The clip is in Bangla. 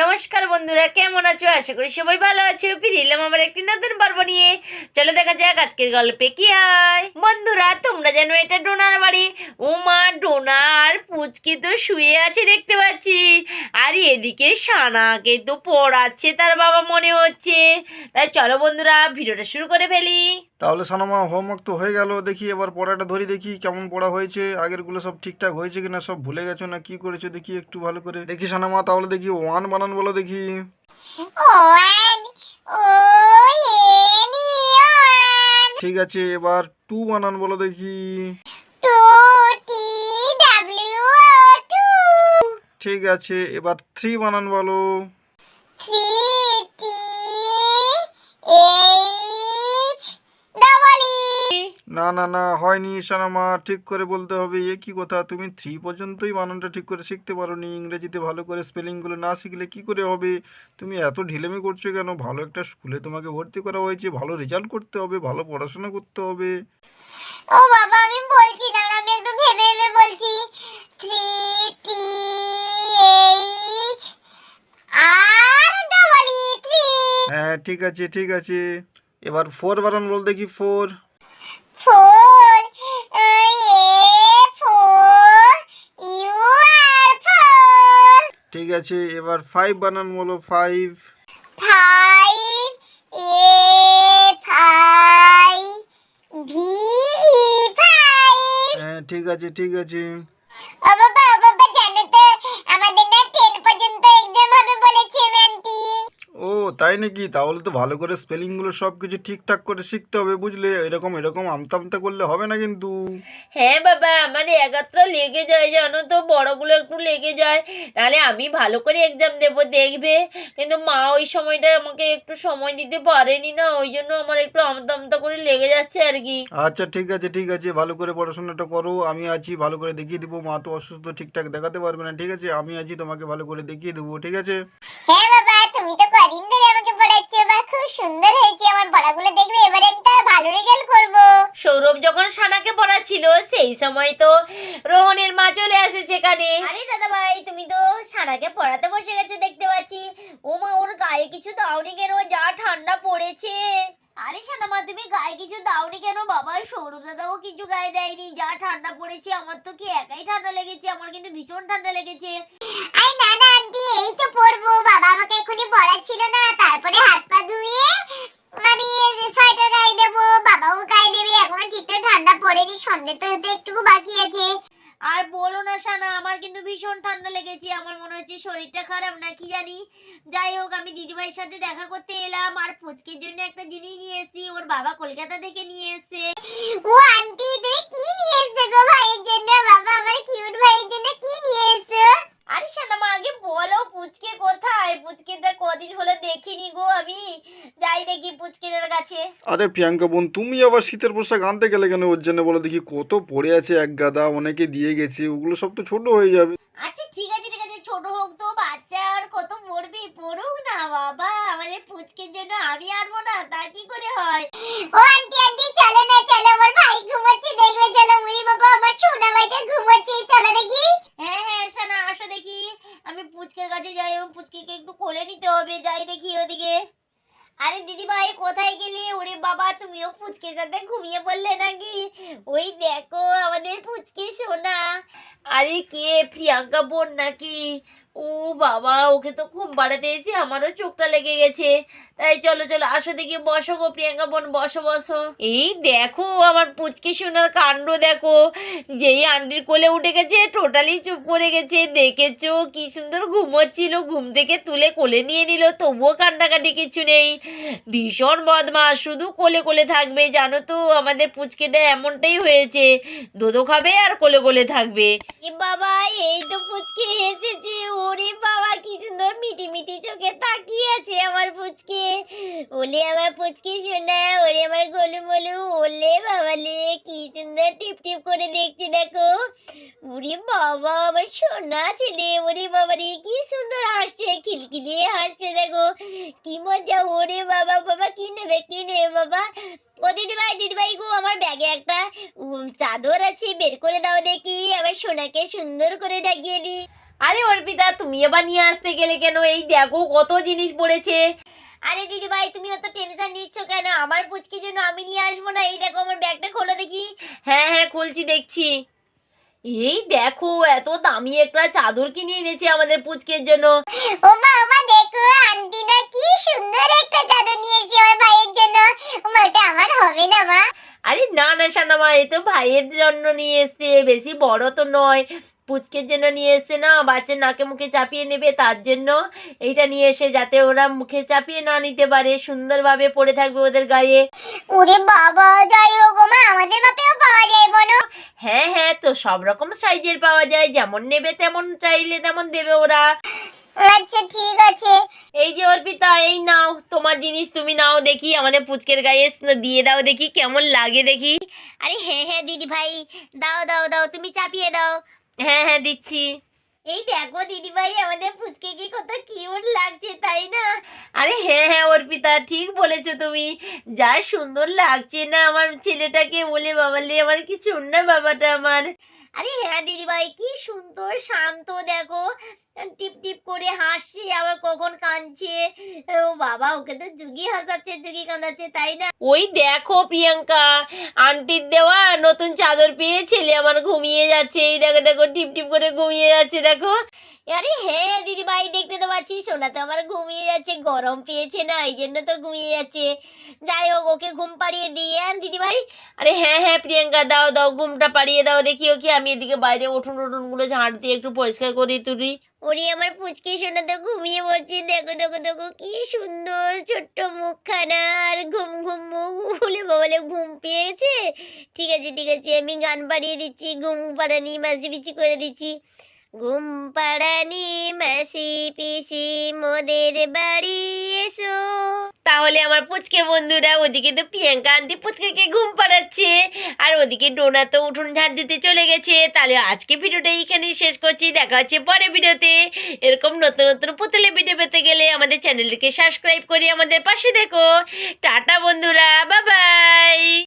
নমস্কার বন্ধুরা, কেমন আছো? আশা করি সবাই ভালো আছো। ফিরে এলাম আবার একটি নতুন পর্ব নিয়ে। চলো দেখা যাক আজকের গল্পে কি হয়। বন্ধুরা, তোমরা জানো এটা ডোনার বাড়ি। মা, ডোনা আর পুচকি তো শুয়ে আছে দেখতে পাচ্ছি, আর এদিকে সানাকে তো পড়াচ্ছে তার বাবা মনে হচ্ছে। তাই চলো বন্ধুরা, ভিডিওটা শুরু করে ফেলি। তাহলে সানামা, হোমওয়ার্ক তো হয়ে গেল। দেখি এবার পড়াটা ধরি, দেখি কেমন পড়া হয়েছে। আগেরগুলো সব ঠিকঠাক হয়েছে কিনা, সব ভুলে গেছো না কি করেছো দেখি একটু ভালো করে। দেখি সানামা, তাহলে দেখি ওয়ান বানান বলো দেখি। ঠিক আছে, এবার টু বানান বলো দেখি। ঠিক আছে, এবার থ্রি বানান বলো। না না না, হয়নি সানামা, ঠিক করে বলতে হবে। এ কি কথা, তুমি থ্রি পর্যন্তই বানানটা ঠিক করে শিখতে পারোনি? ইংরেজিতে ভালো করে স্পেলিংগুলো না শিখলে কি করে হবে? তুমি এত ঢিলেমি করছো কেন? ভালো একটা স্কুলে তোমাকে ভর্তি করা হয়েছে, ভালো রেজাল্ট করতে হবে, ভালো পড়াশোনা করতে হবে। ও বাবা, আমি বলছি, দাঁড়া, আমি একটু ভেবে ভেবে বলছি। 3TH আর ডবল ই 3। হ্যাঁ, ঠিক আছে ঠিক আছে, এবার ফোর বানান বল দেখি। ফোর। 4 4 U R 4। ঠিক আছে, এবার ফাইভ বানান বলো। ফাইভ। 5 5 ভি 5। হ্যাঁ, ঠিক আছে ঠিক আছে। ও বাবা, ও বাবা, জানো তো আমাদের না 10 পর্যন্ত এক্সাম হবে বলেছে আন্টি। ও তাই নাকি? তাহলে তো ভালো করে স্পেলিংগুলো সব কিছু ঠিকঠাক করে শিখতে হবে, বুঝলে? এরকম এরকম আমতা আমতা করলে হবে না কিন্তু। হ্যাঁ বাবা, আমার একাত্রা লেগে যায় জানো তো, বড়গুলো একটু লেগে যায়। তাহলে আমি ভালো করে এক্সাম দেবো দেখবে। কিন্তু মা ওই সময়টা আমাকে একটু সময় দিতে পারেনি না, ওই জন্য আমার একটু আমতা আমতা করে লেগে যাচ্ছে আর কি। আচ্ছা ঠিক আছে ঠিক আছে, ভালো করে পড়াশোনাটা করো, আমি আছি, ভালো করে দেখিয়ে দেবো। মা তো অসুস্থ, ঠিকঠাক দেখাতে পারবে না, ঠিক আছে? আমি আছি, তোমাকে ভালো করে দেখিয়ে দেবো, ঠিক আছে? হ্যাঁ বাবা, তুমি তো কদিন ধরে আমাকে পড়াচ্ছো, বা খুব সুন্দর হয়েছে আমার পড়াগুলো, দেখবে এবারে আমি তার ভালো রেজাল্ট করব। সৌরভ যখন সানাকে পড়াচ্ছিল সেই সময় তো রোহনের মা চলে আসে সেখানে। আরে দাদা ভাই, তুমি তো সারাকে পড়াতে বসে গেছো দেখতে পাচ্ছি। ও মা, ওর গায়ে কিছু দাওনি কেন? যা ঠান্ডা পড়েছে। আরে সানামা, তুমি গায়ে কিছু দাওনি কেন? বাবা, সৌরভ দাদাও কিছু গায়ে দেয়নি। যা ঠান্ডা পড়েছে, আমার তো কি একাই ঠান্ডা লেগেছে? আমার কিন্তু ভীষণ ঠান্ডা লেগেছে। আরে না না আন্টি, এই তো পড়বো। বাবা আমাকে এখনি পড়াচ্ছিল না, তারপরে হাত পা ধুয়ে আমি সোয়েটার গায়ে দেবো, বাবাও গায়ে দেবে। এখনো ঠিকঠাক ঠান্ডা পড়েনি, সন্ধ্যে তো হতে একটু বাকি আছে। আর বলো না সানা, আমার কিন্তু ভীষণ ঠান্ডা লেগেছে। আমার মনে হচ্ছে শরীরটা খারাপ, না কি জানি। যাই হোক, আমি দিদিভাইয়ের সাথে দেখা করতে এলাম, আর পুচকির জন্য একটা জিনিস নিয়ে এসেছি, ওর বাবা কলকাতা থেকে নিয়ে এসেছে। ও আন্টি, তুমি কি নিয়ে এসেছো গো ভাইয়ের জন্য? বাবা, আমার কিউট ভাইয়ের জন্য কি নিয়ে এসেছো? আরে সানামা, আগে বলো পুচকে কোথায়? পুচকেটা কদিন হলো দেখিনি গো আমি। যাই দেখি পুচকেটার কাছে। আরে প্রিয়াঙ্কা বোন, তুমি আবার শীতের পোশাক আনতে গেলে কেন ওর জন্য বলো দেখি? কত পড়ে আছে এক গাদা, অনেকে দিয়ে গেছে, ওগুলো সব তো ছোট হয়ে যাবে। আচ্ছা ঠিক আছে ঠিক আছে, ছোট হোক তো, বাচ্চা আর কত পড়বে, পড়ুক না বাবা। আমাদের পুচকের জন্য আমি আনবো না, তা কি করে হয়? ও আন্টি আন্টি, চলো না, চলো, আমার ভাই ঘুমাচ্ছে, দেখবে চলো। মুড়ি বাবা, আমার সোনা ভাইটা ঘুমাচ্ছে, চলো দেখি। হ্যাঁ হ্যাঁ সানা, আসো দেখি। আমি পুচকের কাছে যাই, এবং পুচকিকে একটু কোলে নিতে হবে। যাই দেখি ওদিকে। আরে দিদি ভাই, কোথায় গেলে? ওরে বাবা, তুমিও পুচকের সাথে ঘুমিয়ে পড়লে নাকি? ওই দেখো আমাদের পুচকি সোনা। আরে কে, প্রিয়াঙ্কা বোন নাকি? ও বাবা, ওকে তো ঘুম পাড়াতে এসে আমারও চোখটা লেগে গেছে। তাই চলো চলো, আসো দেখি, বসো গো প্রিয়াঙ্কা বোন, বসো বসো। এই দেখো আমার পুচকি সোনার কাণ্ড দেখো। যেই আন্টির কোলে উঠে গেছে টোটালি চুপ করে গেছে। দেখেছো কি সুন্দর ঘুমোচ্ছিল, ঘুম থেকে তুলে কোলে নিয়ে নিল, তবুও কান্নাকাটি কিছু নেই। ভীষণ বদমাস, শুধু কোলে কোলে থাকবে। জানো তো আমাদের পুচকিটা এমনটাই হয়েছে, দোদো খাবে আর কোলে কোলে থাকবে। এ বাবা, এই তো পুচকে এসেছে। ওরে বাবা, কি সুন্দর মিটি মিটি চোখে তাকিয়ে আছে আমার পুচকে। ওলে আমার পুচকে সোনা, ওরে আমার গোলু মোলু, ওলে বাবালে, কি সুন্দর টিপ টিপ করে দেখছি দেখো। ওরে বাবা, আমার সোনা ছেলে, ওরে বাবা রে, কি সুন্দর হাসছে, খিলখিলিয়ে হাসছে দেখো, কি মজা। ওরে বাবা, বাবা কি নেবে বাবা? ও দিদি ভাই গো, আমার ব্যাগে একটা চাদর আছে, বের করে দাও দেখি, আমার সোনাকে সুন্দর করে ঢাকিয়ে দিই। আরে অর্পিতা, তুমি এবার নিয়ে আসতে গেলে কেন? এই দেখো কত জিনিস পড়েছে। আরে দিদি ভাই তুমি অত টেনশন নিচ্ছ কেন? আমার পুচকির জন্য আমি নিয়ে আসবো না? এই দেখো আমার ব্যাগটা খোলো দেখি। হ্যাঁ হ্যাঁ, খুলছি, দেখছি। এই দেখো এত দামি একটা চাদর কিনে এনেছে আমাদের পুচকের জন্য। ও মা দেখো আন্টি না কি সুন্দর একটা চাদর নিয়ে এসেছে আমার ভাইয়ের জন্য। মা এটা আমার হবে না মা? আরে না না সানামা, এ তো ভাইয়ের জন্য নিয়ে এসছে, বেশি বড় তো নয়, পুচকের জন্য নিয়ে এসছে না, বাচ্চার নাকে মুখে চাপিয়ে নেবে তার জন্য এইটা নিয়ে এসে, যাতে ওরা মুখে চাপিয়ে না নিতে পারে, সুন্দরভাবে পড়ে থাকবে ওদের গায়ে। ওরে বাবা, যাই হোক গো মা, আমাদের মাপেও পাওয়া যায় বলো? হ্যাঁ হ্যাঁ, তো সব রকম সাইজের পাওয়া যায়, যেমন নেবে তেমন, চাইলে তেমন দেবে ওরা। আচ্ছা ঠিক আছে। এই যে অর্পিতা, এই নাও তোমার জিনিস, তুমি নাও দেখি, আমাদের পুচকের গায়ে দিয়ে দাও দেখি কেমন লাগে দেখি। আরে হ্যাঁ হ্যাঁ দিদি ভাই, দাও দাও দাও, তুমি চাপিয়ে দাও। হ্যাঁ হ্যাঁ, দিচ্ছি। এই দেখো দিদি ভাই, আমাদের পুচকে কি কত কিউট লাগছে তাই না? আরে হ্যাঁ হ্যাঁ অর্পিতা, ঠিক বলেছো তুমি, যা সুন্দর লাগছে না আমার ছেলেটাকে, বলে বাবালে আমার কিছু না বাবাটা আমার। আরে হ্যাঁ দিদি ভাই, কি সুন্দর শান্ত দেখো, টিপ টিপ করে হাসছে আবার কখন কাঁদছে। ও বাবা, ওকে তো যুগি হাসাচ্ছে যুগি কাঁদাচ্ছে তাই না? ওই দেখো প্রিয়াঙ্কা, আন্টির দেওয়া নতুন চাদর পেয়ে ছেলে আমার ঘুমিয়ে যাচ্ছে, এই দেখো দেখো টিপ টিপ করে ঘুমিয়ে যাচ্ছে দেখো। আরে হ্যাঁ হ্যাঁ দিদি ভাই, দেখতে তো পাচ্ছি সোনা তো আমার ঘুমিয়ে যাচ্ছে, গরম পেয়েছে না এই জন্য তো ঘুমিয়ে যাচ্ছে। যাই হোক, ওকে ঘুম পাড়িয়ে দিয়ে দিদি ভাই। আরে হ্যাঁ হ্যাঁ প্রিয়াঙ্কা, দাও দাও, ঘুমটা পাড়িয়ে দাও দেখি ওকে, আমি এদিকে বাইরে উঠোন টুটুনগুলো ঝাঁট দিয়ে একটু পরিষ্কার করে তুলি। ওরে আমার পুচকে সোনা তো ঘুমিয়ে পড়ছে, দেখো দেখো দেখো কি সুন্দর ছোট্ট মুখখানা, আর ঘুম ঘুম মুখ বলে বলে ঘুম পেয়েছে। ঠিক আছে ঠিক আছে, আমি গান পাড়িয়ে দিচ্ছি, ঘুম পাড়ানি মাসি পিসি করে দিচ্ছি। ঘুম পাড়ানি মাসি পিসি মোদের বাড়ি এসো। তাহলে আমার পুচকে বন্ধুরা, ওদিকে তো প্রিয়াঙ্কা আন্টি পুচকেকে ঘুম পাড়াচ্ছে, আর ওদিকে ডোনা তো উঠোন ঝাড় দিতে চলে গেছে। তাহলে আজকে ভিডিওটা এইখানেই শেষ করছি, দেখা হচ্ছে পরের ভিডিওতে। এরকম নতুন নতুন পুতুলের ভিডিও পেতে গেলে আমাদের চ্যানেলটিকে সাবস্ক্রাইব করে আমাদের পাশে দেখো। টাটা বন্ধুরা, বাই বাই।